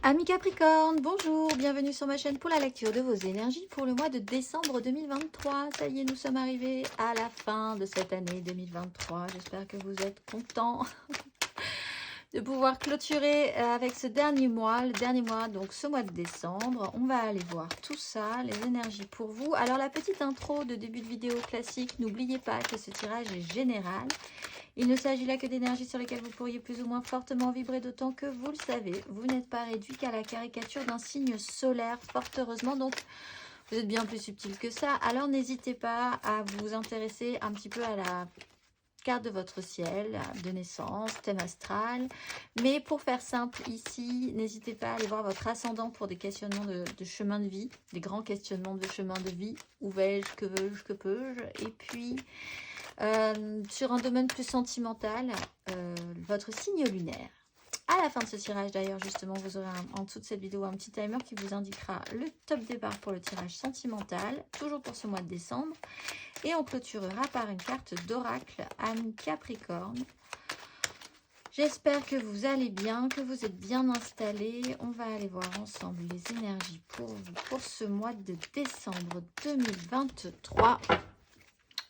Amis Capricorne, bonjour, bienvenue sur ma chaîne pour la lecture de vos énergies pour le mois de décembre 2023. Ça y est, nous sommes arrivés à la fin de cette année 2023. J'espère que vous êtes contents de pouvoir clôturer avec ce dernier mois, le dernier mois, donc ce mois de décembre. On va aller voir tout ça, les énergies pour vous. Alors la petite intro de début de vidéo classique, n'oubliez pas que ce tirage est général. Il ne s'agit là que d'énergies sur lesquelles vous pourriez plus ou moins fortement vibrer, d'autant que, vous le savez, vous n'êtes pas réduit qu'à la caricature d'un signe solaire, fort heureusement, donc vous êtes bien plus subtil que ça. Alors n'hésitez pas à vous intéresser un petit peu à la carte de votre ciel de naissance, thème astral. Mais pour faire simple ici, n'hésitez pas à aller voir votre ascendant pour des questionnements de chemin de vie, des grands questionnements de chemin de vie. Où vais-je, que veux-je, que peux-je? Et puis... sur un domaine plus sentimental, votre signe lunaire. À la fin de ce tirage, d'ailleurs, justement, vous aurez en dessous de cette vidéo un petit timer qui vous indiquera le top départ pour le tirage sentimental, toujours pour ce mois de décembre. Et on clôturera par une carte d'oracle, Amis Capricorne. J'espère que vous allez bien, que vous êtes bien installés. On va aller voir ensemble les énergies pour vous pour ce mois de décembre 2023.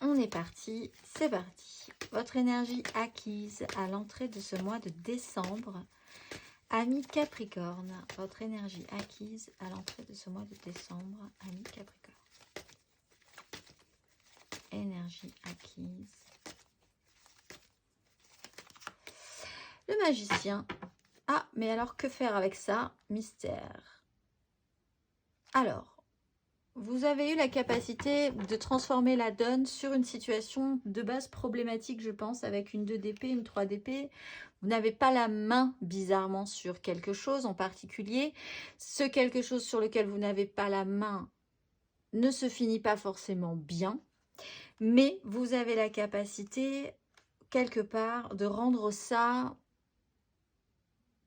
On est parti, c'est parti. Votre énergie acquise à l'entrée de ce mois de décembre. Amis Capricorne, votre énergie acquise à l'entrée de ce mois de décembre. Amis Capricorne. Énergie acquise. Le magicien. Ah, mais alors que faire avec ça? Mystère. Alors, vous avez eu la capacité de transformer la donne sur une situation de base problématique, je pense, avec une 2 d'épée, une 3 d'épée. Vous n'avez pas la main, bizarrement, sur quelque chose en particulier. Ce quelque chose sur lequel vous n'avez pas la main ne se finit pas forcément bien, mais vous avez la capacité, quelque part, de rendre ça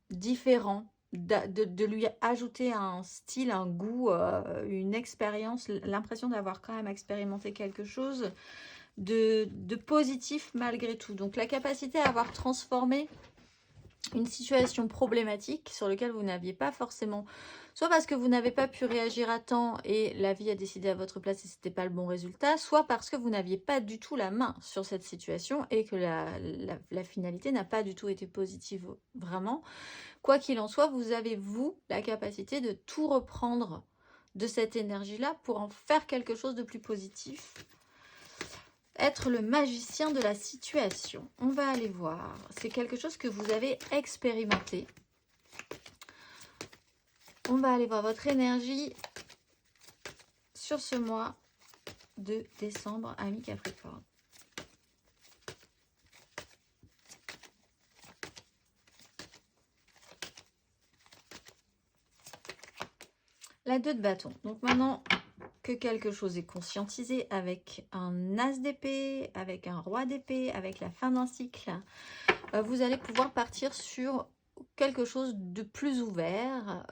différent, de lui ajouter un style, un goût, une expérience, l'impression d'avoir quand même expérimenté quelque chose de positif malgré tout. Donc la capacité à avoir transformé une situation problématique sur laquelle vous n'aviez pas forcément, soit parce que vous n'avez pas pu réagir à temps et la vie a décidé à votre place et ce n'était pas le bon résultat, soit parce que vous n'aviez pas du tout la main sur cette situation et que la finalité n'a pas du tout été positive vraiment. Quoi qu'il en soit, vous avez, vous, la capacité de tout reprendre de cette énergie-là pour en faire quelque chose de plus positif. Être le magicien de la situation. On va aller voir. C'est quelque chose que vous avez expérimenté. On va aller voir votre énergie sur ce mois de décembre, amis Capricorne. La 2 de bâton. Donc maintenant que quelque chose est conscientisé avec un as d'épée, avec un roi d'épée, avec la fin d'un cycle, vous allez pouvoir partir sur quelque chose de plus ouvert,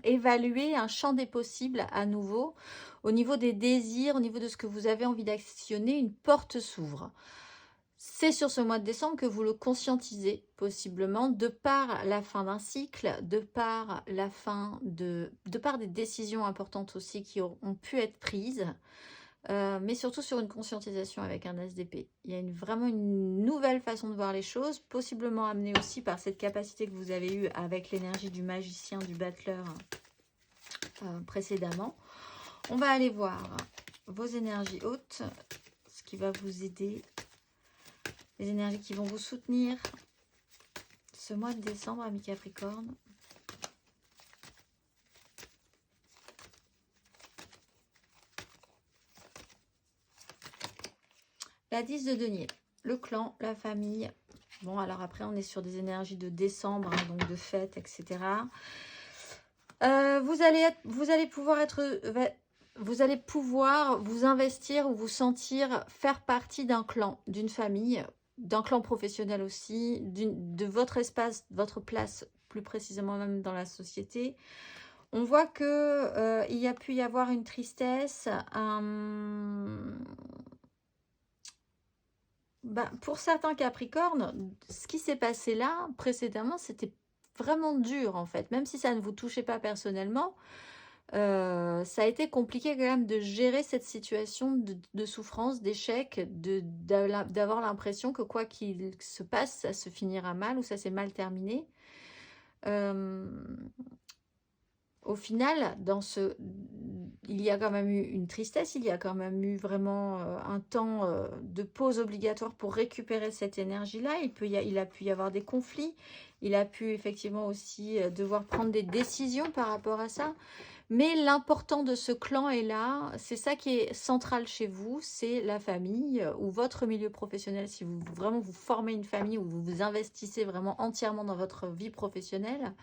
évaluer un champ des possibles à nouveau, au niveau des désirs, au niveau de ce que vous avez envie d'actionner, une porte s'ouvre. C'est sur ce mois de décembre que vous le conscientisez, possiblement, de par la fin d'un cycle, de par la fin de par des décisions importantes aussi qui ont pu être prises, mais surtout sur une conscientisation avec un SDP. Il y a vraiment une nouvelle façon de voir les choses, possiblement amenée aussi par cette capacité que vous avez eue avec l'énergie du magicien, du battleur précédemment. On va aller voir vos énergies hautes, ce qui va vous aider, les énergies qui vont vous soutenir ce mois de décembre, amis Capricorne. La 10 de denier, le clan, la famille. Bon, alors après, on est sur des énergies de décembre, hein, donc de fête, etc. Vous allez pouvoir vous investir ou vous sentir faire partie d'un clan, d'une famille, d'un clan professionnel aussi, de votre espace, votre place, plus précisément même dans la société. On voit que il y a pu y avoir une tristesse, pour certains Capricornes, ce qui s'est passé là précédemment, c'était vraiment dur en fait. Même si ça ne vous touchait pas personnellement, ça a été compliqué quand même de gérer cette situation de souffrance, d'échec, d'avoir l'impression que quoi qu'il se passe, ça se finira mal ou ça s'est mal terminé. Au final, il y a quand même eu une tristesse, il y a quand même eu vraiment un temps de pause obligatoire pour récupérer cette énergie-là. Il a pu y avoir des conflits, il a pu effectivement aussi devoir prendre des décisions par rapport à ça. Mais l'important de ce clan est là, c'est ça qui est central chez vous, c'est la famille ou votre milieu professionnel. Si vous vraiment vous formez une famille ou vous vous investissez vraiment entièrement dans votre vie professionnelle,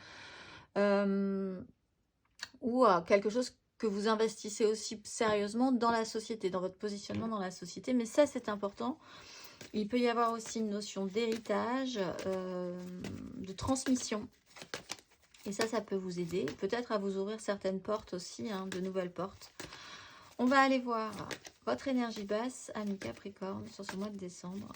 ou quelque chose que vous investissez aussi sérieusement dans la société, dans votre positionnement dans la société. Mais ça, c'est important. Il peut y avoir aussi une notion d'héritage, de transmission. Et ça peut vous aider. Peut-être à vous ouvrir certaines portes aussi, hein, de nouvelles portes. On va aller voir votre énergie basse, ami Capricorne, sur ce mois de décembre.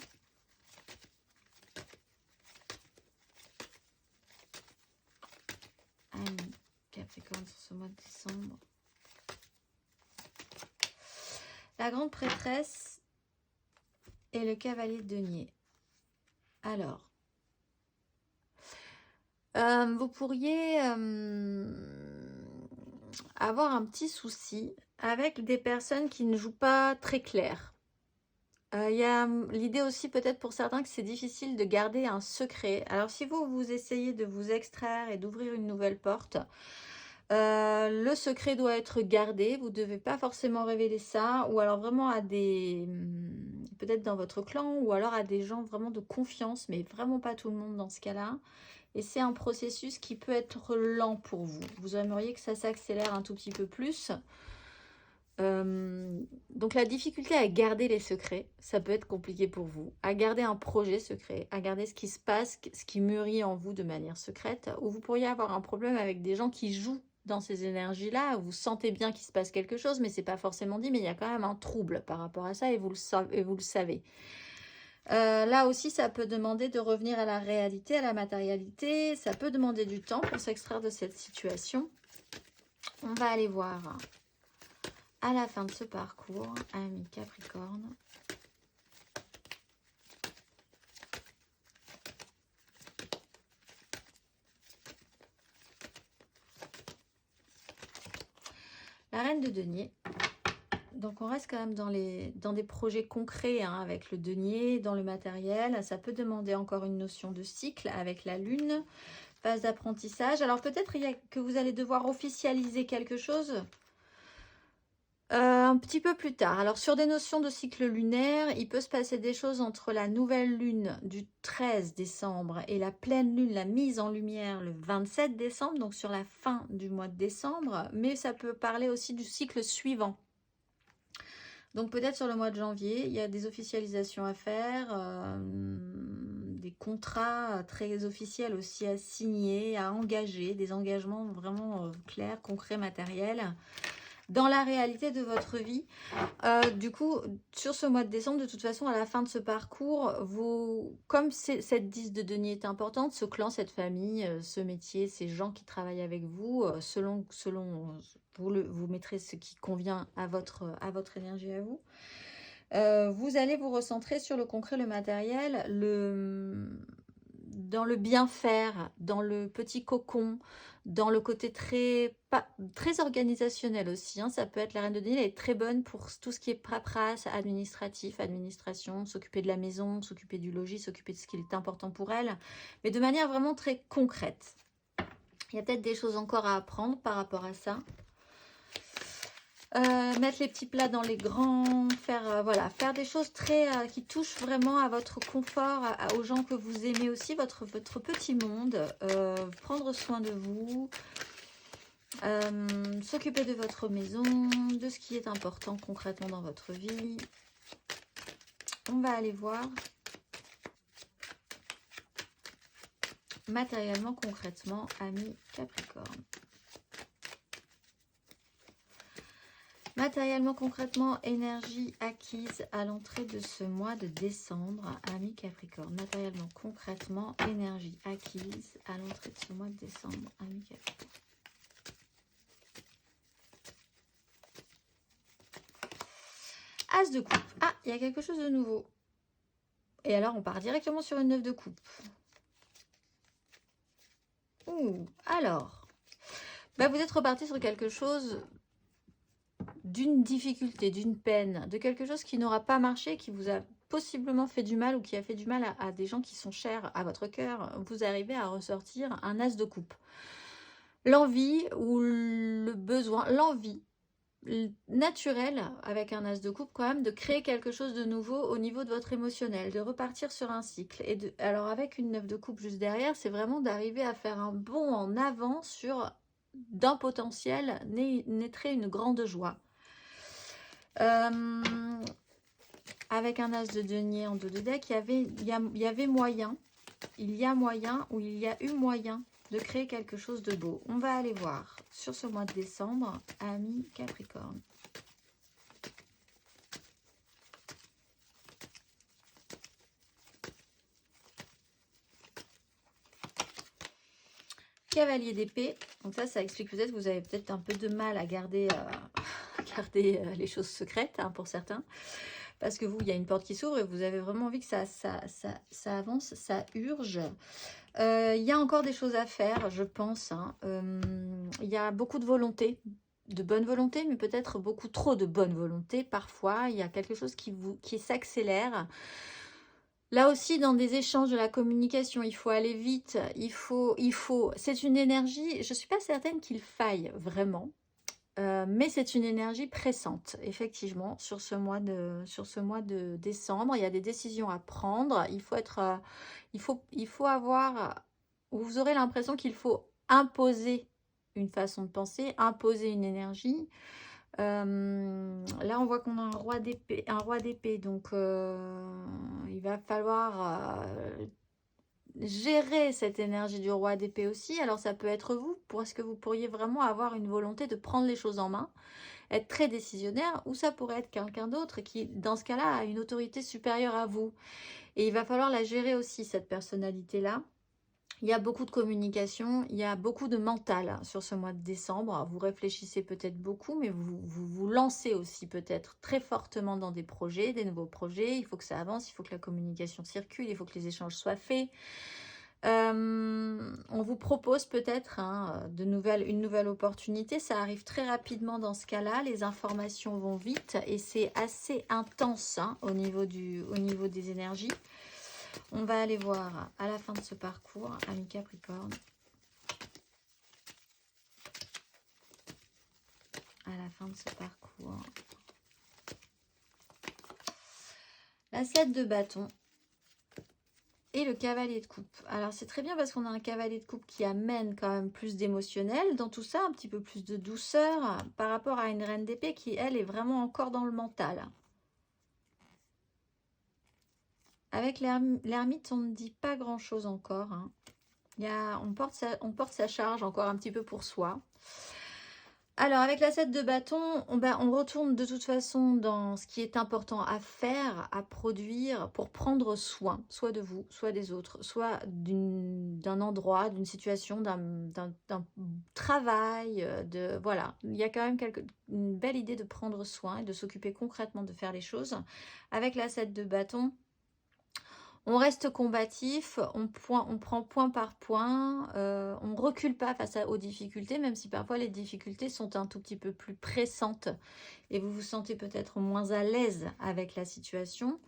Ami Capricorne sur ce mois de décembre. La grande prêtresse et le cavalier de denier. Alors, vous pourriez avoir un petit souci avec des personnes qui ne jouent pas très clair. Il y a l'idée aussi peut-être pour certains que c'est difficile de garder un secret. Alors si vous essayez de vous extraire et d'ouvrir une nouvelle porte, le secret doit être gardé. Vous ne devez pas forcément révéler ça, ou alors vraiment à des... peut-être dans votre clan, ou alors à des gens vraiment de confiance, mais vraiment pas tout le monde dans ce cas-là. Et c'est un processus qui peut être lent pour vous. Vous aimeriez que ça s'accélère un tout petit peu plus. Donc la difficulté à garder les secrets, ça peut être compliqué pour vous. À garder un projet secret, à garder ce qui se passe, ce qui mûrit en vous de manière secrète. Ou vous pourriez avoir un problème avec des gens qui jouent dans ces énergies-là. Vous sentez bien qu'il se passe quelque chose, mais c'est pas forcément dit. Mais il y a quand même un trouble par rapport à ça et vous le savez. Là aussi, ça peut demander de revenir à la réalité, à la matérialité. Ça peut demander du temps pour s'extraire de cette situation. On va aller voir à la fin de ce parcours, ami Capricorne. La reine de denier. Donc on reste quand même dans des projets concrets, hein, avec le denier, dans le matériel. Ça peut demander encore une notion de cycle avec la lune, phase d'apprentissage. Alors peut-être que vous allez devoir officialiser quelque chose un petit peu plus tard. Alors sur des notions de cycle lunaire, il peut se passer des choses entre la nouvelle lune du 13 décembre et la pleine lune, la mise en lumière le 27 décembre, donc sur la fin du mois de décembre. Mais ça peut parler aussi du cycle suivant. Donc peut-être sur le mois de janvier, il y a des officialisations à faire, des contrats très officiels aussi à signer, à engager, des engagements vraiment clairs, concrets, matériels, dans la réalité de votre vie. Du coup, sur ce mois de décembre, de toute façon, à la fin de ce parcours, comme cette 10 de denier est importante, ce clan, cette famille, ce métier, ces gens qui travaillent avec vous, selon vous mettrez ce qui convient à votre énergie à vous. Vous allez vous recentrer sur le concret, le matériel, dans le bien faire, dans le petit cocon, dans le côté très organisationnel aussi, hein. Ça peut être la reine de denier, elle est très bonne pour tout ce qui est paperasse, administration, s'occuper de la maison, s'occuper du logis, s'occuper de ce qui est important pour elle, mais de manière vraiment très concrète. Il y a peut-être des choses encore à apprendre par rapport à ça. Mettre les petits plats dans les grands, faire des choses qui touchent vraiment à votre confort, aux gens que vous aimez aussi, votre petit monde, prendre soin de vous, s'occuper de votre maison, de ce qui est important concrètement dans votre vie. On va aller voir matériellement, concrètement, ami Capricorne. Matériellement, concrètement, énergie acquise à l'entrée de ce mois de décembre, amis Capricorne. Matériellement, concrètement, énergie acquise à l'entrée de ce mois de décembre, amis Capricorne. As de coupe. Ah, il y a quelque chose de nouveau. Et alors, on part directement sur une 9 de coupe. Ouh, alors. Bah, vous êtes reparti sur quelque chose d'une difficulté, d'une peine, de quelque chose qui n'aura pas marché, qui vous a possiblement fait du mal ou qui a fait du mal à des gens qui sont chers à votre cœur. Vous arrivez à ressortir un as de coupe. L'envie ou le besoin, l'envie naturelle avec un as de coupe quand même de créer quelque chose de nouveau au niveau de votre émotionnel, de repartir sur un cycle. Et alors avec une 9 de coupe juste derrière, c'est vraiment d'arriver à faire un bond en avant sur d'un potentiel naîtrait une grande joie. Avec un as de denier en dos de deck, il y avait moyen, il y a moyen ou il y a eu moyen de créer quelque chose de beau. On va aller voir sur ce mois de décembre, amis Capricorne. Cavalier d'épée. Donc ça explique peut-être que vous avez peut-être un peu de mal à garder, les choses secrètes pour certains. Parce que vous, il y a une porte qui s'ouvre et vous avez vraiment envie que ça avance, ça urge. Il y a encore des choses à faire, je pense. Il y a beaucoup de volonté, de bonne volonté, mais peut-être beaucoup trop de bonne volonté. Parfois, il y a quelque chose qui s'accélère. Là aussi, dans des échanges de la communication, il faut aller vite. C'est une énergie, je ne suis pas certaine qu'il faille vraiment. Mais c'est une énergie pressante, effectivement, sur ce mois de décembre. Il y a des décisions à prendre. Il faut avoir, vous aurez l'impression qu'il faut imposer une façon de penser, imposer une énergie. Là, on voit qu'on a un roi d'épée, donc il va falloir gérer cette énergie du roi d'épée aussi. Alors ça peut être vous, parce que vous pourriez vraiment avoir une volonté de prendre les choses en main, être très décisionnaire, ou ça pourrait être quelqu'un d'autre qui, dans ce cas-là, a une autorité supérieure à vous. Et il va falloir la gérer aussi, cette personnalité-là. Il y a beaucoup de communication, il y a beaucoup de mental sur ce mois de décembre. Vous réfléchissez peut-être beaucoup, mais vous lancez aussi peut-être très fortement dans des projets, des nouveaux projets. Il faut que ça avance, il faut que la communication circule, il faut que les échanges soient faits. On vous propose peut-être une nouvelle opportunité. Ça arrive très rapidement dans ce cas-là. Les informations vont vite et c'est assez intense au niveau des énergies. On va aller voir à la fin de ce parcours, amis Capricorne. À la fin de ce parcours. La 7 de bâton et le cavalier de coupe. Alors c'est très bien parce qu'on a un cavalier de coupe qui amène quand même plus d'émotionnel dans tout ça, un petit peu plus de douceur par rapport à une reine d'épée qui, elle, est vraiment encore dans le mental. Avec l'ermite, on ne dit pas grand-chose encore. On porte sa charge encore un petit peu pour soi. Alors, avec la 7 de bâton, on retourne de toute façon dans ce qui est important à faire, à produire, pour prendre soin, soit de vous, soit des autres, soit d'un endroit, d'une situation, d'un travail. Voilà, il y a quand même une belle idée de prendre soin et de s'occuper concrètement de faire les choses. Avec la 7 de bâton, on reste combatif, on prend point par point, on ne recule pas face aux difficultés, même si parfois les difficultés sont un tout petit peu plus pressantes et vous vous sentez peut-être moins à l'aise avec la situation.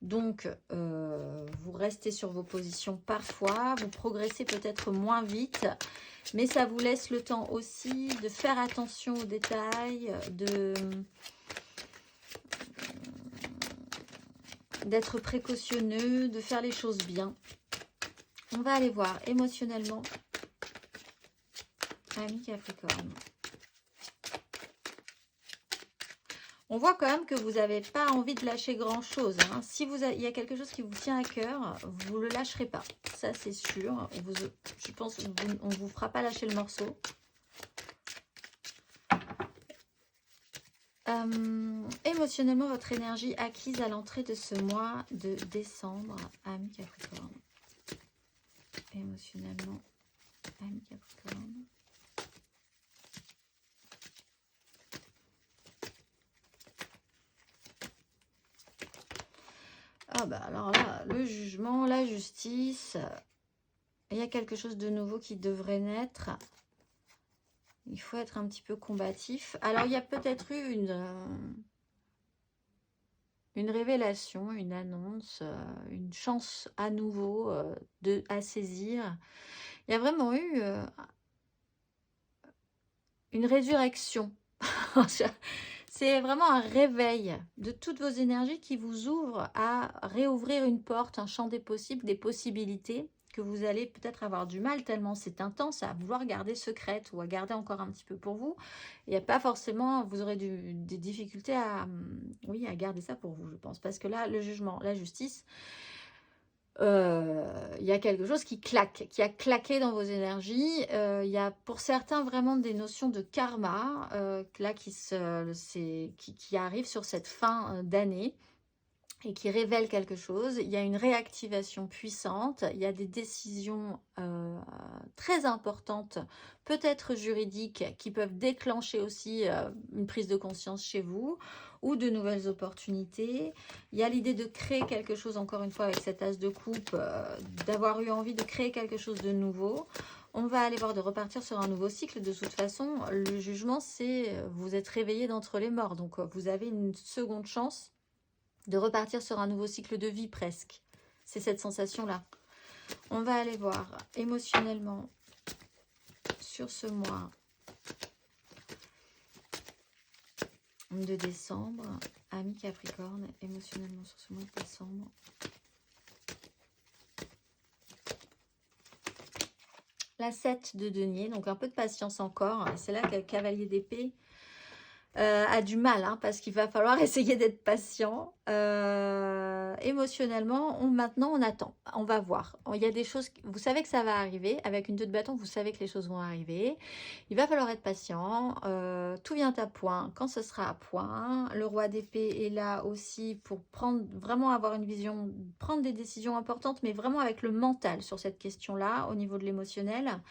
Donc, vous restez sur vos positions parfois, vous progressez peut-être moins vite, mais ça vous laisse le temps aussi de faire attention aux détails, d'être précautionneux, de faire les choses bien. On va aller voir émotionnellement, amis Capricorne. On voit quand même que vous n'avez pas envie de lâcher grand-chose. Si il y a quelque chose qui vous tient à cœur, vous ne le lâcherez pas. Ça, c'est sûr. Je pense qu'on ne vous fera pas lâcher le morceau. Émotionnellement, votre énergie acquise à l'entrée de ce mois de décembre, ami Capricorne. Émotionnellement, ami Capricorne. Ah bah alors là, le jugement, la justice, il y a quelque chose de nouveau qui devrait naître. Il faut être un petit peu combatif. Alors, il y a peut-être eu une révélation, une annonce, une chance à nouveau à saisir. Il y a vraiment eu une résurrection. C'est vraiment un réveil de toutes vos énergies qui vous ouvre à réouvrir une porte, un champ des possibles, des possibilités que vous allez peut-être avoir du mal tellement c'est intense à vouloir garder secrète ou à garder encore un petit peu pour vous. Il n'y a pas forcément, vous aurez des difficultés à, oui, à garder ça pour vous, je pense. Parce que là, le jugement, la justice, il y a quelque chose qui claque, qui a claqué dans vos énergies. Il y a pour certains vraiment des notions de karma là qui arrivent sur cette fin d'année et qui révèlent quelque chose. Il y a une réactivation puissante, il y a des décisions très importantes, peut-être juridiques, qui peuvent déclencher aussi une prise de conscience chez vous ou de nouvelles opportunités. Il y a l'idée de créer quelque chose, encore une fois, avec cet as de coupe, d'avoir eu envie de créer quelque chose de nouveau. On va aller voir de repartir sur un nouveau cycle. De toute façon, le jugement, c'est vous êtes réveillé d'entre les morts. Donc, vous avez une seconde chance de repartir sur un nouveau cycle de vie presque. C'est cette sensation-là. On va aller voir émotionnellement sur ce mois de décembre. Ami Capricorne, émotionnellement sur ce mois de décembre. La 7 de denier, donc un peu de patience encore. C'est là que le cavalier d'épée a du mal, hein, parce qu'il va falloir essayer d'être patient. Émotionnellement, maintenant on attend, on va voir. Il y a des choses, vous savez que ça va arriver, avec une 2 de bâton, vous savez que les choses vont arriver. Il va falloir être patient, tout vient à point quand ce sera à point. Le roi d'épée est là aussi pour vraiment avoir une vision, prendre des décisions importantes, mais vraiment avec le mental sur cette question-là, au niveau de l'émotionnel.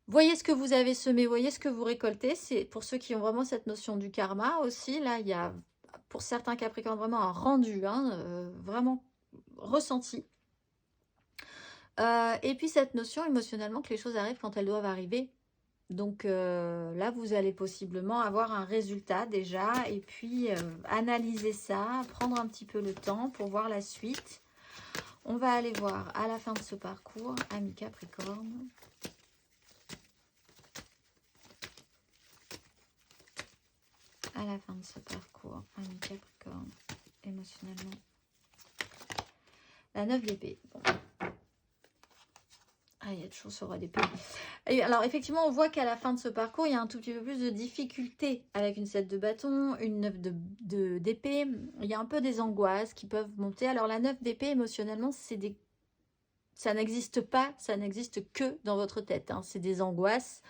Voyez ce que vous avez semé, voyez ce que vous récoltez. C'est pour ceux qui ont vraiment cette notion du karma aussi. Là, il y a pour certains Capricornes vraiment un rendu, hein, vraiment ressenti. Et puis cette notion émotionnellement que les choses arrivent quand elles doivent arriver. Donc là, vous allez possiblement avoir un résultat déjà. Et puis analyser ça, prendre un petit peu le temps pour voir la suite. On va aller voir à la fin de ce parcours, ami Capricorne. À la fin de ce parcours, ami Capricorne, émotionnellement. La 9 d'épée. Bon. Ah, il y a toujours ce roi d'épée. Alors, effectivement, on voit qu'à la fin de ce parcours, il y a un tout petit peu plus de difficultés avec une 7 de bâton, une 9 d'épée. Il y a un peu des angoisses qui peuvent monter. Alors, la 9 d'épée, émotionnellement, ça n'existe pas, ça n'existe que dans votre tête. Hein. C'est des angoisses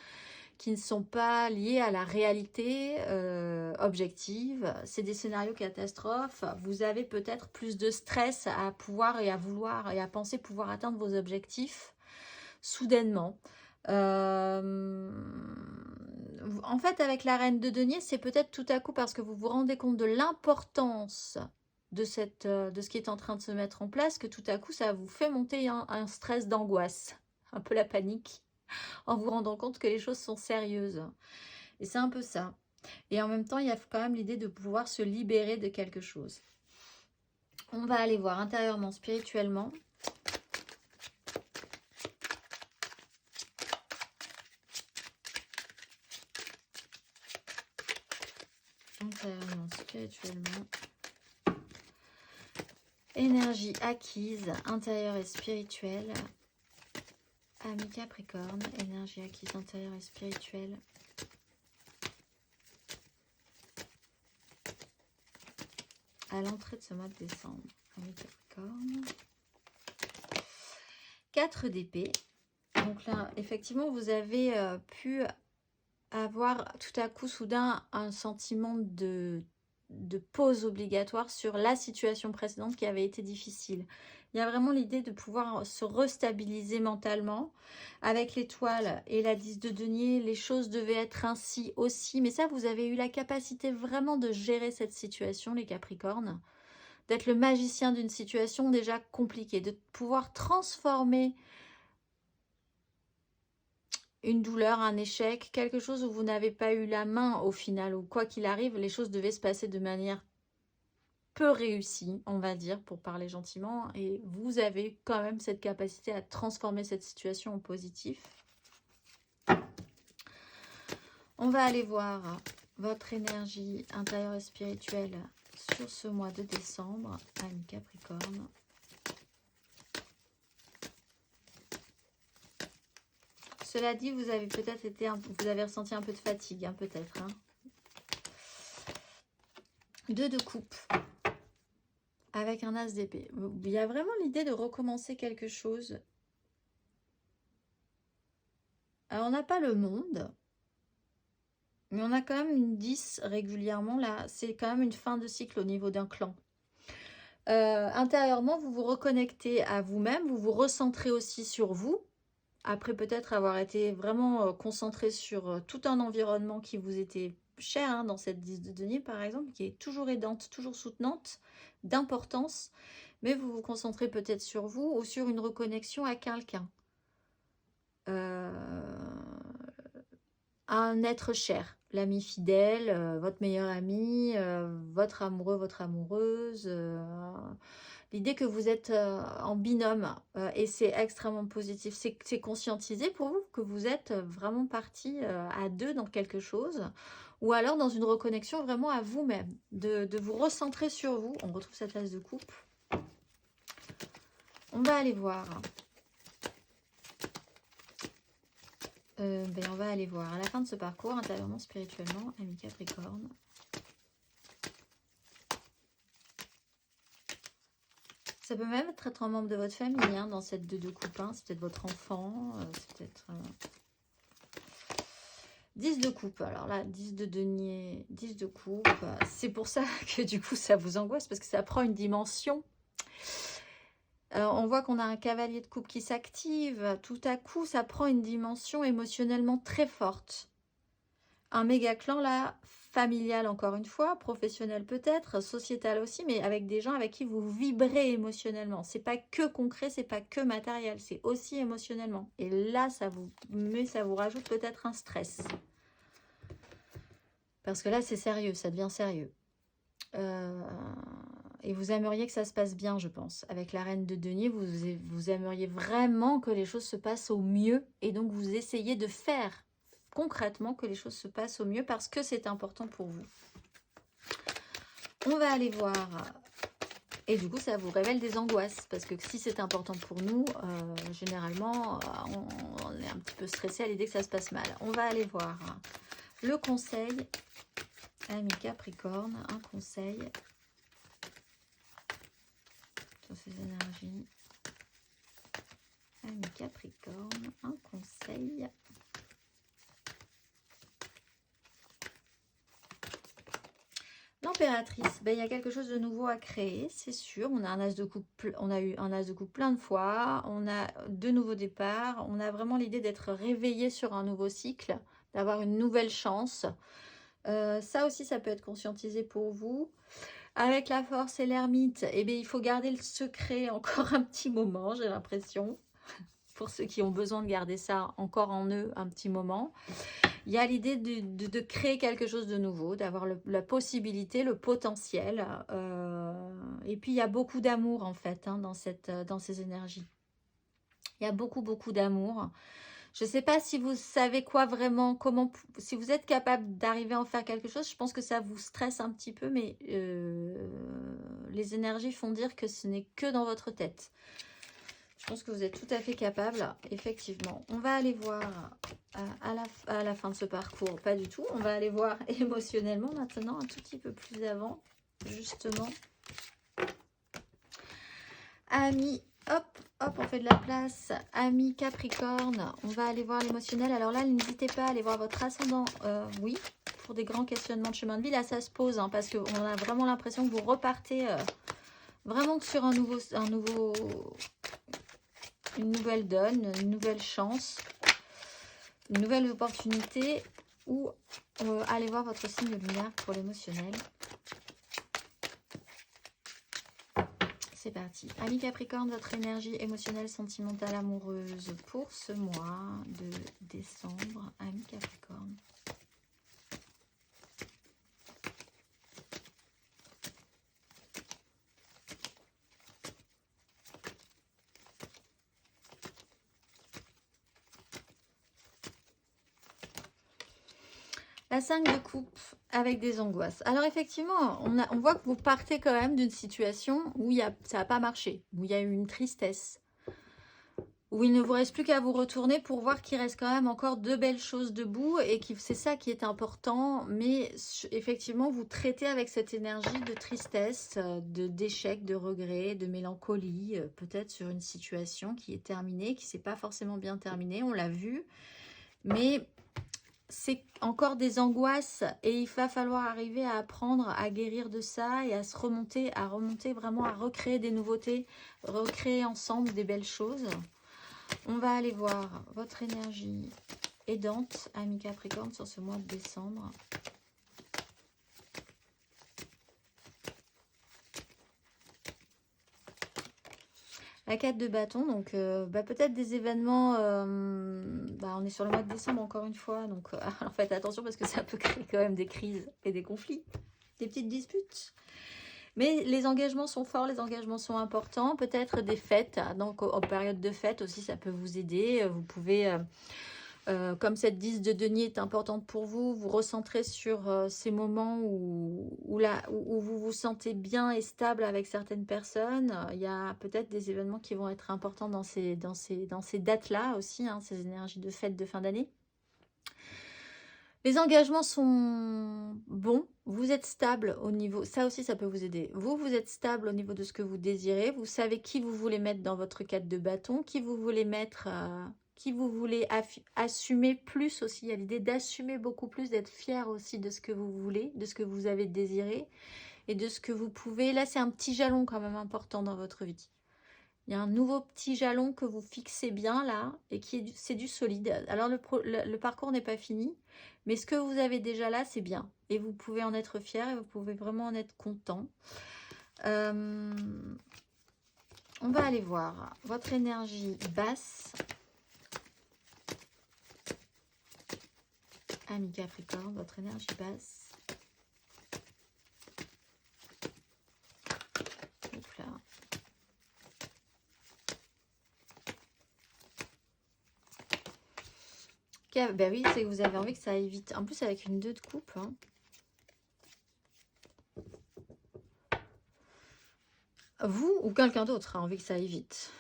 qui ne sont pas liés à la réalité objective. C'est des scénarios catastrophes. Vous avez peut-être plus de stress à pouvoir et à vouloir et à penser pouvoir atteindre vos objectifs soudainement. En fait, avec la reine de denier, c'est peut-être tout à coup parce que vous vous rendez compte de l'importance de ce qui est en train de se mettre en place que tout à coup, ça vous fait monter un stress d'angoisse, un peu la panique, en vous rendant compte que les choses sont sérieuses. Et c'est un peu ça. Et en même temps, il y a quand même l'idée de pouvoir se libérer de quelque chose. On va aller voir intérieurement, spirituellement. Intérieurement, spirituellement. Énergie acquise, intérieure et spirituelle. Ami Capricorne, énergie acquise intérieure et spirituelle. À l'entrée de ce mois de décembre. Ami Capricorne. 4 d'épée. Donc là, effectivement, vous avez pu avoir tout à coup soudain un sentiment de pause obligatoire sur la situation précédente qui avait été difficile. Il y a vraiment l'idée de pouvoir se restabiliser mentalement. Avec l'étoile et la 10 de denier, les choses devaient être ainsi aussi. Mais ça, vous avez eu la capacité vraiment de gérer cette situation, les Capricornes. D'être le magicien d'une situation déjà compliquée. De pouvoir transformer une douleur, un échec, quelque chose où vous n'avez pas eu la main au final. Ou quoi qu'il arrive, les choses devaient se passer de manière peu réussi, on va dire, pour parler gentiment, et vous avez quand même cette capacité à transformer cette situation en positif. On va aller voir votre énergie intérieure et spirituelle sur ce mois de décembre, Amis Capricorne. Cela dit, vous avez peut-être été, vous avez ressenti un peu de fatigue, hein, peut-être. Hein. 2 de coupe. Avec un as d'épée. Il y a vraiment l'idée de recommencer quelque chose. Alors, on n'a pas le monde, mais on a quand même une 10 régulièrement. Là, c'est quand même une fin de cycle au niveau d'un clan. Intérieurement, vous vous reconnectez à vous-même, vous vous recentrez aussi sur vous. Après peut-être avoir été vraiment concentré sur tout un environnement qui vous était cher, hein, dans cette 10 de denier par exemple, qui est toujours aidante, toujours soutenante, d'importance, mais vous vous concentrez peut-être sur vous ou sur une reconnexion à quelqu'un, un être cher, l'ami fidèle, votre meilleur ami, votre amoureux, votre amoureuse, l'idée que vous êtes en binôme, et c'est extrêmement positif. C'est conscientisé pour vous que vous êtes vraiment partis à deux dans quelque chose, ou alors dans une reconnexion vraiment à vous-même, de vous recentrer sur vous. On retrouve cette as de coupe. On va aller voir. On va aller voir à la fin de ce parcours, intérieurement, spirituellement, Amis Capricorne. Ça peut même être un membre de votre famille, hein, dans cette 2 de coupe. Hein. C'est peut-être votre enfant, c'est peut-être... 10 de coupe, alors là, 10 de denier, 10 de coupe. C'est pour ça que du coup, ça vous angoisse, parce que ça prend une dimension. On voit qu'on a un cavalier de coupe qui s'active. Tout à coup, ça prend une dimension émotionnellement très forte. Un méga clan là, familial encore une fois, professionnel peut-être, sociétal aussi, mais avec des gens avec qui vous vibrez émotionnellement. C'est pas que concret, c'est pas que matériel, c'est aussi émotionnellement. Et là, ça vous rajoute peut-être un stress. Parce que là, c'est sérieux, ça devient sérieux. Et vous aimeriez que ça se passe bien, je pense. Avec la reine de denier, vous aimeriez vraiment que les choses se passent au mieux. Et donc, vous essayez de faire concrètement que les choses se passent au mieux parce que c'est important pour vous. On va aller voir. Et du coup, ça vous révèle des angoisses. Parce que si c'est important pour nous, généralement, on est un petit peu stressé à l'idée que ça se passe mal. On va aller voir le conseil. Amis Capricorne, un conseil sur ces énergies. Amis Capricorne, un conseil. L'impératrice, il y a quelque chose de nouveau à créer, c'est sûr. On a un as de coupe, on a eu un as de coupe plein de fois. On a de nouveaux départs. On a vraiment l'idée d'être réveillé sur un nouveau cycle, d'avoir une nouvelle chance. Ça aussi, ça peut être conscientisé pour vous. Avec la force et l'ermite, il faut garder le secret encore un petit moment, j'ai l'impression. Pour ceux qui ont besoin de garder ça encore en eux un petit moment. Il y a l'idée de créer quelque chose de nouveau, d'avoir la possibilité, le potentiel. Et puis, il y a beaucoup d'amour, en fait, hein, dans ces énergies. Il y a beaucoup, beaucoup d'amour. Je ne sais pas si vous savez quoi vraiment, si vous êtes capable d'arriver à en faire quelque chose. Je pense que ça vous stresse un petit peu, mais les énergies font dire que ce n'est que dans votre tête. Je pense que vous êtes tout à fait capable, effectivement. On va aller voir à la fin de ce parcours, pas du tout. On va aller voir émotionnellement maintenant, un tout petit peu plus avant, justement. Amis, hop, Hop, on fait de la place. Amis Capricorne, on va aller voir l'émotionnel. Alors là, n'hésitez pas à aller voir votre ascendant. Oui, pour des grands questionnements de chemin de vie. Là, ça se pose, hein, parce qu'on a vraiment l'impression que vous repartez vraiment sur une nouvelle donne, une nouvelle chance, une nouvelle opportunité. Ou allez voir votre signe lunaire pour l'émotionnel. C'est parti. Amis Capricorne, votre énergie émotionnelle, sentimentale, amoureuse pour ce mois de décembre. Amis Capricorne. La 5 de coupe avec des angoisses. Alors effectivement, on voit que vous partez quand même d'une situation où ça n'a pas marché, où il y a eu une tristesse, où il ne vous reste plus qu'à vous retourner pour voir qu'il reste quand même encore de belles choses debout et que c'est ça qui est important. Mais effectivement, vous traitez avec cette énergie de tristesse, d'échec, de regret, de mélancolie, peut-être sur une situation qui est terminée, qui ne s'est pas forcément bien terminée, on l'a vu. Mais c'est encore des angoisses et il va falloir arriver à apprendre à guérir de ça et à remonter vraiment, à recréer des nouveautés, recréer ensemble des belles choses. On va aller voir votre énergie aidante, amis Capricorne, sur ce mois de décembre. La 4 de bâton, donc peut-être des événements, on est sur le mois de décembre encore une fois, donc alors faites attention parce que ça peut créer quand même des crises et des conflits, des petites disputes. Mais les engagements sont forts, les engagements sont importants, peut-être des fêtes, donc en période de fête aussi ça peut vous aider, vous pouvez... comme cette 10 de denier est importante pour vous, vous recentrez sur ces moments où vous vous sentez bien et stable avec certaines personnes. Il y a peut-être des événements qui vont être importants dans ces dates-là aussi, hein, ces énergies de fête de fin d'année. Les engagements sont bons, vous êtes stable au niveau, ça aussi ça peut vous aider. Vous êtes stable au niveau de ce que vous désirez, vous savez qui vous voulez mettre dans votre 4 de bâton, qui vous voulez mettre... qui vous voulez assumer plus aussi. Il y a l'idée d'assumer beaucoup plus, d'être fier aussi de ce que vous voulez, de ce que vous avez désiré et de ce que vous pouvez. Là, c'est un petit jalon quand même important dans votre vie. Il y a un nouveau petit jalon que vous fixez bien là et c'est du solide. Alors, le parcours n'est pas fini, mais ce que vous avez déjà là, c'est bien. Et vous pouvez en être fier et vous pouvez vraiment en être content. On va aller voir votre énergie basse. Amis Capricorne, votre énergie basse. Hop là. Ben oui, c'est que vous avez envie que ça aille vite. En plus, avec une 2 de coupe. Hein. Vous ou quelqu'un d'autre a envie que ça aille vite.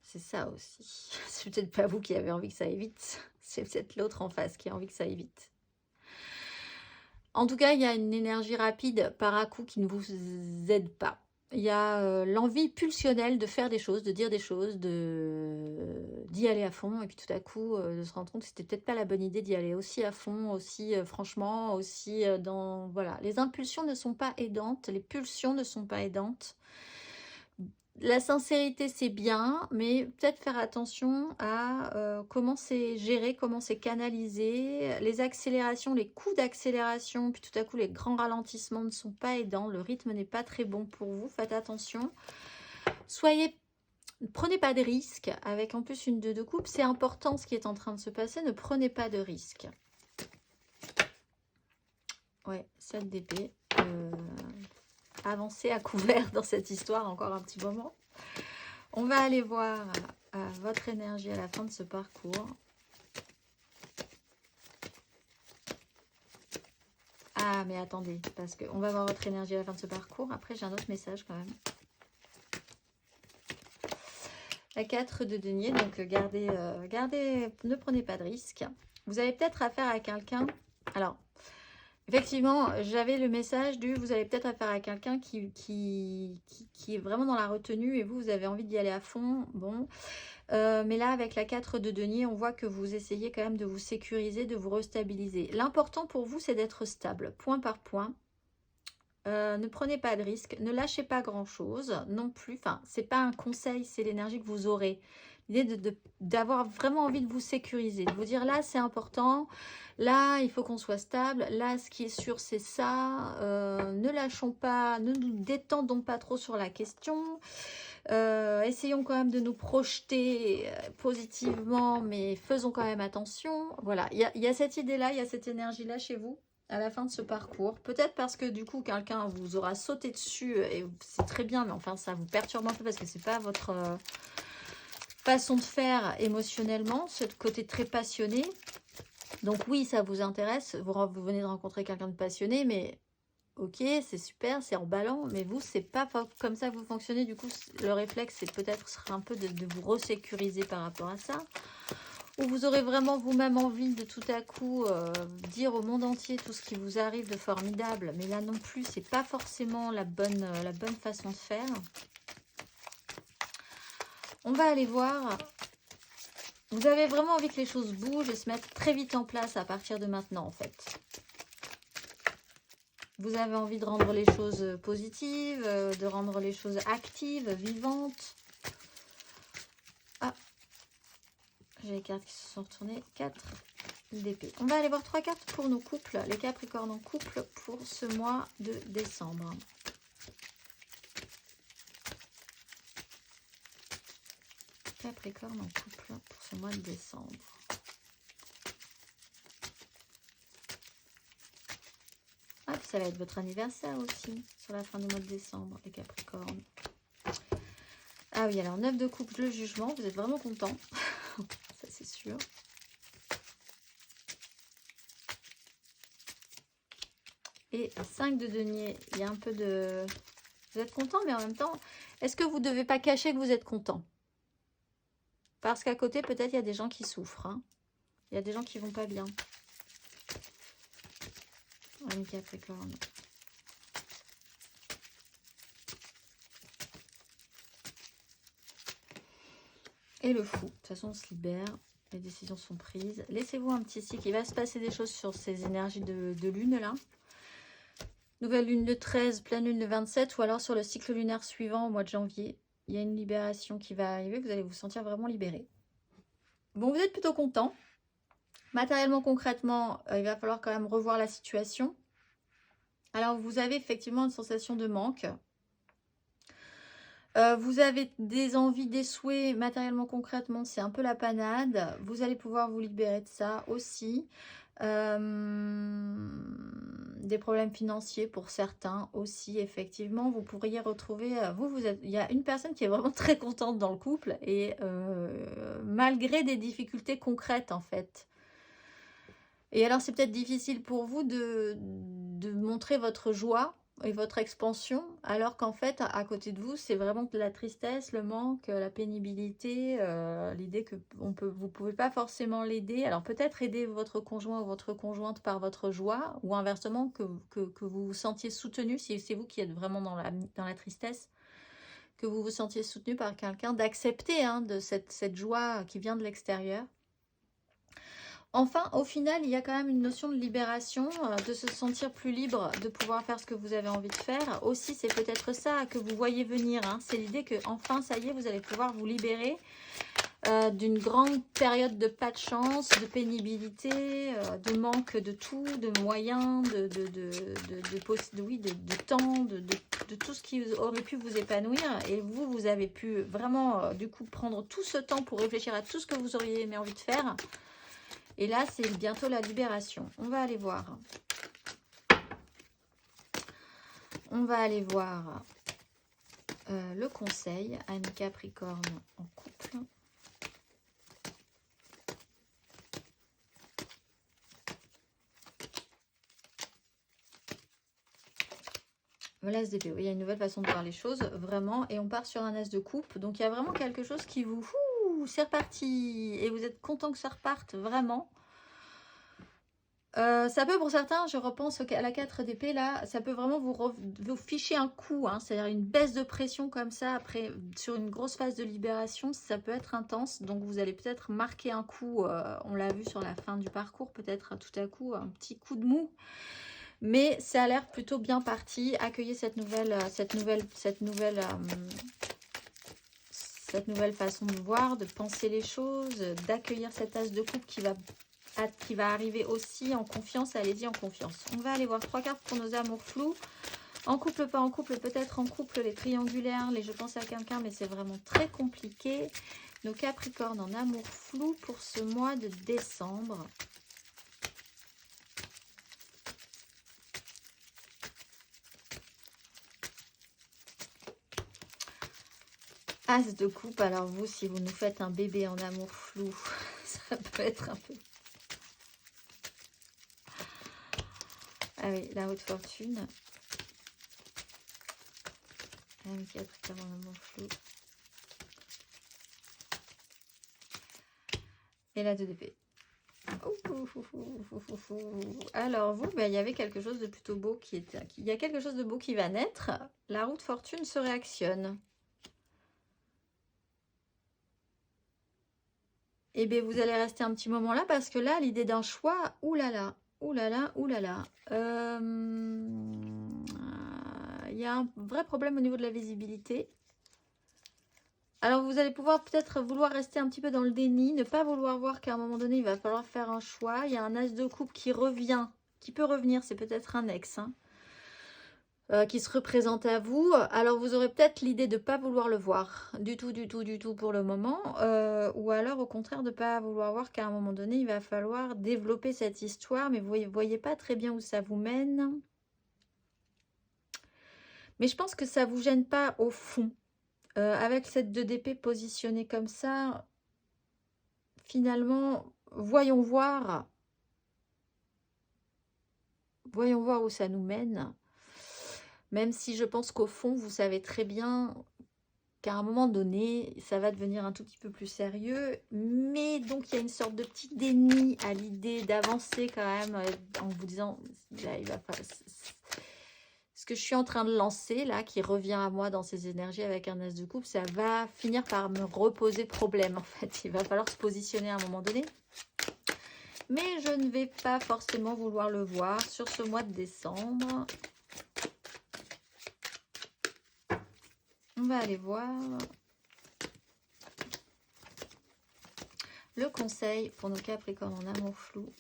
C'est ça aussi. C'est peut-être pas vous qui avez envie que ça aille vite. C'est peut-être l'autre en face qui a envie que ça aille vite. En tout cas, il y a une énergie rapide par à coup qui ne vous aide pas. Il y a l'envie pulsionnelle de faire des choses, de dire des choses, d'y aller à fond. Et puis tout à coup, de se rendre compte que c'était peut-être pas la bonne idée d'y aller aussi à fond, aussi franchement, aussi dans... Voilà, les impulsions ne sont pas aidantes, les pulsions ne sont pas aidantes. La sincérité, c'est bien, mais peut-être faire attention à comment c'est géré, comment c'est canalisé. Les accélérations, les coups d'accélération, puis tout à coup, les grands ralentissements ne sont pas aidants. Le rythme n'est pas très bon pour vous. Faites attention. Prenez pas de risques. Avec en plus une 2 de coupe, c'est important ce qui est en train de se passer. Ne prenez pas de risques. Ouais, 7 d'épée. Avancer à couvert dans cette histoire encore un petit moment. On va aller voir votre énergie à la fin de ce parcours. Ah, mais attendez, parce qu'on va voir votre énergie à la fin de ce parcours. Après, j'ai un autre message quand même. La 4 de denier, donc gardez, ne prenez pas de risques. Vous avez peut-être affaire à quelqu'un. Alors, Effectivement, j'avais le message du vous avez peut-être affaire à quelqu'un qui est vraiment dans la retenue et vous avez envie d'y aller à fond. Bon, mais là, avec la 4 de denier, on voit que vous essayez quand même de vous sécuriser, de vous restabiliser. L'important pour vous, c'est d'être stable, point par point. Ne prenez pas de risques, ne lâchez pas grand-chose non plus. Enfin, c'est pas un conseil, c'est l'énergie que vous aurez. L'idée d'avoir vraiment envie de vous sécuriser, de vous dire là, c'est important, là, il faut qu'on soit stable, là, ce qui est sûr, c'est ça. Ne lâchons pas, ne nous détendons pas trop sur la question. Essayons quand même de nous projeter positivement, mais faisons quand même attention. Voilà, il y a cette idée-là, il y a cette énergie-là chez vous à la fin de ce parcours. Peut-être parce que du coup, quelqu'un vous aura sauté dessus et c'est très bien, mais enfin, ça vous perturbe un peu parce que c'est pas votre façon de faire émotionnellement, ce côté très passionné. Donc oui, ça vous intéresse, vous venez de rencontrer quelqu'un de passionné, mais ok, c'est super, c'est emballant, mais vous, c'est pas comme ça que vous fonctionnez. Du coup, le réflexe, c'est peut-être sera un peu de vous resécuriser par rapport à ça. Ou vous aurez vraiment vous-même envie de tout à coup dire au monde entier tout ce qui vous arrive de formidable. Mais là non plus, c'est pas forcément la bonne façon de faire. On va aller voir. Vous avez vraiment envie que les choses bougent et se mettent très vite en place à partir de maintenant, en fait. Vous avez envie de rendre les choses positives, de rendre les choses actives, vivantes. Ah, j'ai les cartes qui se sont retournées. 4 d'épée. On va aller voir 3 cartes pour nos couples, les Capricornes en couple pour ce mois de décembre. Capricorne en couple pour ce mois de décembre. Ah, puis ça va être votre anniversaire aussi, sur la fin du mois de décembre, les Capricornes. Ah oui, alors 9 de coupe, le jugement, vous êtes vraiment content. Ça, c'est sûr. Et 5 de denier, il y a un peu de... Vous êtes content, mais en même temps, est-ce que vous ne devez pas cacher que vous êtes content? Parce qu'à côté, peut-être, il y a des gens qui souffrent. Hein. Il y a des gens qui vont pas bien. Oui, Capricorne. Et le fou. De toute façon, on se libère. Les décisions sont prises. Laissez-vous un petit cycle. Il va se passer des choses sur ces énergies de lune, là. Nouvelle lune le 13, pleine lune le 27. Ou alors sur le cycle lunaire suivant, au mois de janvier. Il y a une libération qui va arriver. Vous allez vous sentir vraiment libéré. Bon, vous êtes plutôt content. Matériellement, concrètement, il va falloir quand même revoir la situation. Alors, vous avez effectivement une sensation de manque. Vous avez des envies, des souhaits, matériellement, concrètement, c'est un peu la panade. Vous allez pouvoir vous libérer de ça aussi. Des problèmes financiers pour certains aussi, effectivement. Vous pourriez retrouver... il y a une personne qui est vraiment très contente dans le couple et malgré des difficultés concrètes, en fait. Et alors, c'est peut-être difficile pour vous de montrer votre joie et votre expansion, alors qu'en fait, à côté de vous, c'est vraiment de la tristesse, le manque, la pénibilité, l'idée que vous ne pouvez pas forcément l'aider. Alors, peut-être aider votre conjoint ou votre conjointe par votre joie, ou inversement, que vous vous sentiez soutenu, si c'est vous qui êtes vraiment dans la tristesse, que vous vous sentiez soutenu par quelqu'un, d'accepter de cette joie qui vient de l'extérieur. Enfin, au final, il y a quand même une notion de libération, de se sentir plus libre, de pouvoir faire ce que vous avez envie de faire. Aussi, c'est peut-être ça que vous voyez venir. Hein. C'est l'idée que, enfin, ça y est, vous allez pouvoir vous libérer d'une grande période de pas de chance, de pénibilité, de manque de tout, de moyens, de temps, de tout ce qui aurait pu vous épanouir. Et vous avez pu vraiment, du coup, prendre tout ce temps pour réfléchir à tout ce que vous auriez aimé envie de faire. Et là, c'est bientôt la libération. On va aller voir. On va aller voir le conseil. Ami Capricorne en couple. L'as d'épée. Oui, il y a une nouvelle façon de voir les choses, vraiment. Et on part sur un as de coupe. Donc, il y a vraiment quelque chose qui vous... c'est reparti. Et vous êtes content que ça reparte, vraiment. Ça peut pour certains, je repense à la 4 d'épée là, ça peut vraiment vous ficher un coup, hein, c'est-à-dire une baisse de pression comme ça, après sur une grosse phase de libération, ça peut être intense, donc vous allez peut-être marquer un coup, on l'a vu sur la fin du parcours, peut-être tout à coup un petit coup de mou, mais ça a l'air plutôt bien parti. Accueillez cette nouvelle façon de voir, de penser les choses, d'accueillir cet as de coupe qui va arriver aussi en confiance. Allez-y, en confiance. On va aller voir 3 cartes pour nos amours flous. En couple, pas en couple, peut-être en couple, les triangulaires, les je pense à quelqu'un, mais c'est vraiment très compliqué. Nos Capricornes en amour flou pour ce mois de décembre. As de coupe, alors vous, si vous nous faites un bébé en amour flou, ça peut être un peu... Ah oui, la haute fortune. Capricorne en amour flou. Et la 2 d'épée. Alors vous, il y avait quelque chose de plutôt beau il y a quelque chose de beau qui va naître. La roue de fortune se réactionne. Et bien vous allez rester un petit moment là parce que là, l'idée d'un choix, oulala, oulala, oulala. Il y a un vrai problème au niveau de la visibilité. Alors vous allez pouvoir peut-être vouloir rester un petit peu dans le déni, ne pas vouloir voir qu'à un moment donné, il va falloir faire un choix. Il y a un as de coupe qui revient, qui peut revenir, c'est peut-être un ex, hein, qui se représente à vous. Alors vous aurez peut-être l'idée de ne pas vouloir le voir du tout pour le moment, ou alors au contraire de ne pas vouloir voir qu'à un moment donné, il va falloir développer cette histoire, mais vous ne voyez pas très bien où ça vous mène. Mais je pense que ça ne vous gêne pas au fond. Avec cette 2 d'épée positionnée comme ça, finalement, voyons voir où ça nous mène. Même si je pense qu'au fond, vous savez très bien qu'à un moment donné, ça va devenir un tout petit peu plus sérieux. Mais donc, il y a une sorte de petit déni à l'idée d'avancer quand même en vous disant, là, il va falloir... Ce que je suis en train de lancer, là, qui revient à moi dans ces énergies avec un as de coupe, ça va finir par me reposer problème, en fait. Il va falloir se positionner à un moment donné. Mais je ne vais pas forcément vouloir le voir sur ce mois de décembre. On va aller voir le conseil pour nos Capricornes en amour flou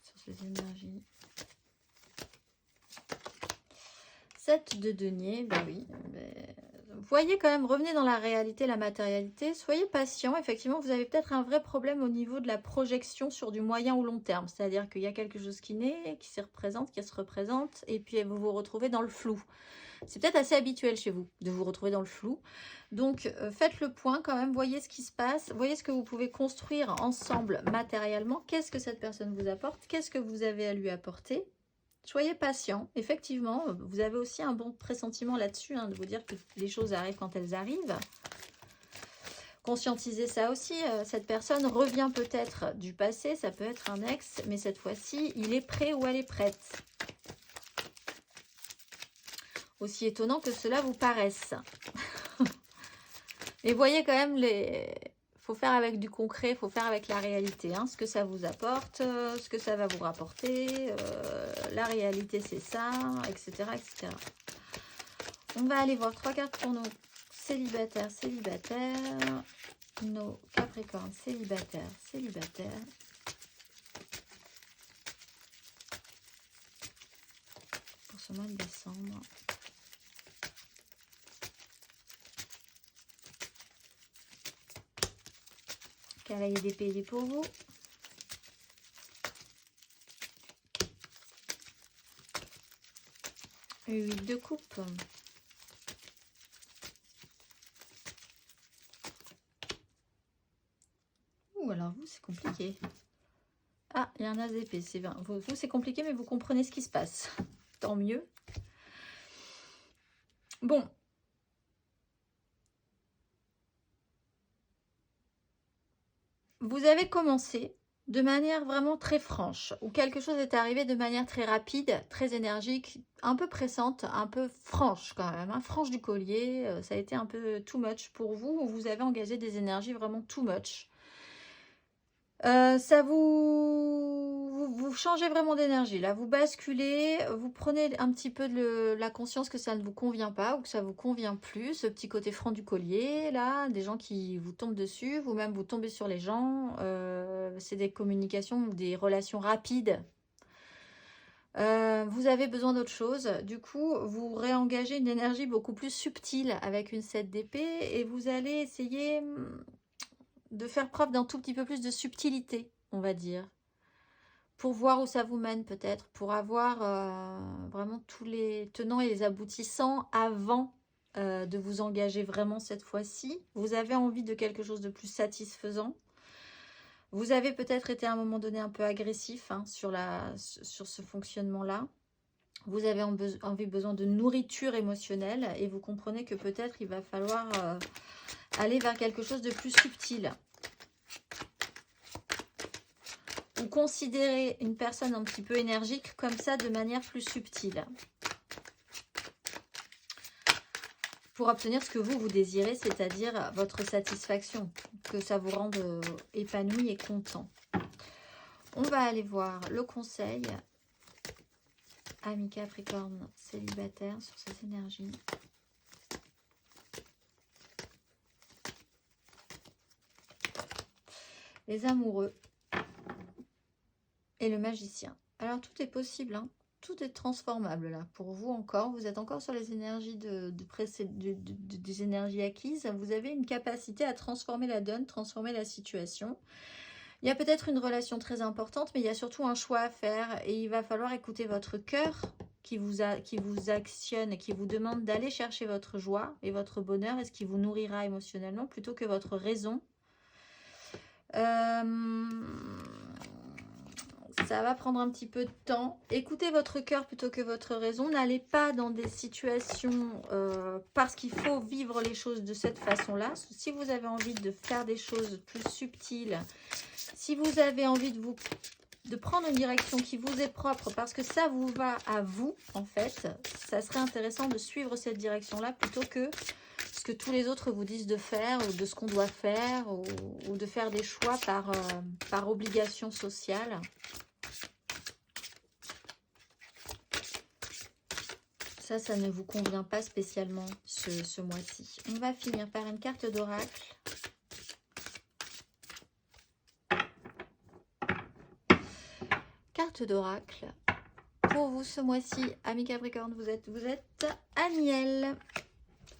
sur ces énergies. 7 de denier, ben oui. Vous voyez quand même, revenez dans la réalité, la matérialité. Soyez patient. Effectivement, vous avez peut-être un vrai problème au niveau de la projection sur du moyen ou long terme. C'est-à-dire qu'il y a quelque chose qui naît, qui se représente, et puis vous vous retrouvez dans le flou. C'est peut-être assez habituel chez vous de vous retrouver dans le flou. Donc, faites le point quand même. Voyez ce qui se passe. Voyez ce que vous pouvez construire ensemble matériellement. Qu'est-ce que cette personne vous apporte? Qu'est-ce que vous avez à lui apporter? Soyez patient. Effectivement, vous avez aussi un bon pressentiment là-dessus, hein, de vous dire que les choses arrivent quand elles arrivent. Conscientisez ça aussi. Cette personne revient peut-être du passé. Ça peut être un ex, mais cette fois-ci, il est prêt ou elle est prête. Aussi étonnant que cela vous paraisse. Et voyez quand même, faut faire avec du concret, il faut faire avec la réalité. Hein, ce que ça vous apporte, ce que ça va vous rapporter. La réalité, c'est ça, etc., etc. On va aller voir 3 cartes pour nos célibataires, nos Capricornes célibataires. Pour ce mois de décembre. Cavalier d'épée, il est pour vous. Huile de coupe. Ouh, alors vous, c'est compliqué. Ah, il y a un as d'épée, c'est bien. Vous, c'est compliqué, mais vous comprenez ce qui se passe. Tant mieux. Bon. Vous avez commencé de manière vraiment très franche, ou quelque chose est arrivé de manière très rapide, très énergique, un peu pressante, un peu franche quand même, hein, franche du collier, ça a été un peu too much pour vous, ou vous avez engagé des énergies vraiment too much. Ça vous changez vraiment d'énergie, là, vous basculez, vous prenez un petit peu de la conscience que ça ne vous convient pas ou que ça vous convient plus, ce petit côté franc du collier, là, des gens qui vous tombent dessus, vous-même vous tombez sur les gens, c'est des communications, des relations rapides. Vous avez besoin d'autre chose, du coup, vous réengagez une énergie beaucoup plus subtile avec une 7 d'épée et vous allez essayer de faire preuve d'un tout petit peu plus de subtilité, on va dire, pour voir où ça vous mène peut-être, pour avoir vraiment tous les tenants et les aboutissants avant de vous engager vraiment cette fois-ci. Vous avez envie de quelque chose de plus satisfaisant. Vous avez peut-être été à un moment donné un peu agressif hein, sur ce fonctionnement-là. Vous avez besoin de nourriture émotionnelle et vous comprenez que peut-être il va falloir aller vers quelque chose de plus subtil. Ou considérer une personne un petit peu énergique comme ça de manière plus subtile. Pour obtenir ce que vous désirez, c'est-à-dire votre satisfaction, que ça vous rende épanoui et content. On va aller voir le conseil. Amis Capricorne célibataire sur ces énergies. Les amoureux. Et le magicien. Alors tout est possible, hein. Tout est transformable là. Pour vous encore, vous êtes encore sur les énergies des énergies acquises. Vous avez une capacité à transformer la donne, transformer la situation. Il y a peut-être une relation très importante, mais il y a surtout un choix à faire. Et il va falloir écouter votre cœur qui vous actionne et qui vous demande d'aller chercher votre joie et votre bonheur et ce qui vous nourrira émotionnellement plutôt que votre raison. Ça va prendre un petit peu de temps. Écoutez votre cœur plutôt que votre raison. N'allez pas dans des situations parce qu'il faut vivre les choses de cette façon-là. Si vous avez envie de faire des choses plus subtiles, si vous avez envie de prendre une direction qui vous est propre parce que ça vous va à vous, en fait, ça serait intéressant de suivre cette direction-là plutôt que ce que tous les autres vous disent de faire ou de ce qu'on doit faire ou de faire des choix par obligation sociale. Ça ne vous convient pas spécialement ce mois-ci. On va finir par une carte d'oracle. Carte d'oracle. Pour vous ce mois-ci, amis Capricorne, vous êtes Aniel.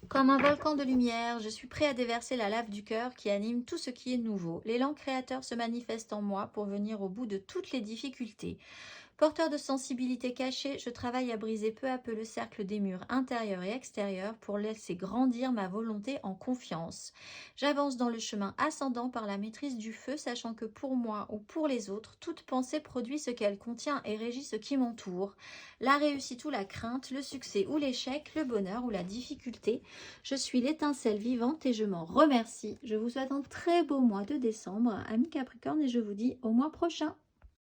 Comme un volcan de lumière, je suis prêt à déverser la lave du cœur qui anime tout ce qui est nouveau. L'élan créateur se manifeste en moi pour venir au bout de toutes les difficultés. Porteur de sensibilité cachée, je travaille à briser peu à peu le cercle des murs intérieurs et extérieurs pour laisser grandir ma volonté en confiance. J'avance dans le chemin ascendant par la maîtrise du feu, sachant que pour moi ou pour les autres, toute pensée produit ce qu'elle contient et régit ce qui m'entoure. La réussite ou la crainte, le succès ou l'échec, le bonheur ou la difficulté. Je suis l'étincelle vivante et je m'en remercie. Je vous souhaite un très beau mois de décembre, amis Capricorne, et je vous dis au mois prochain.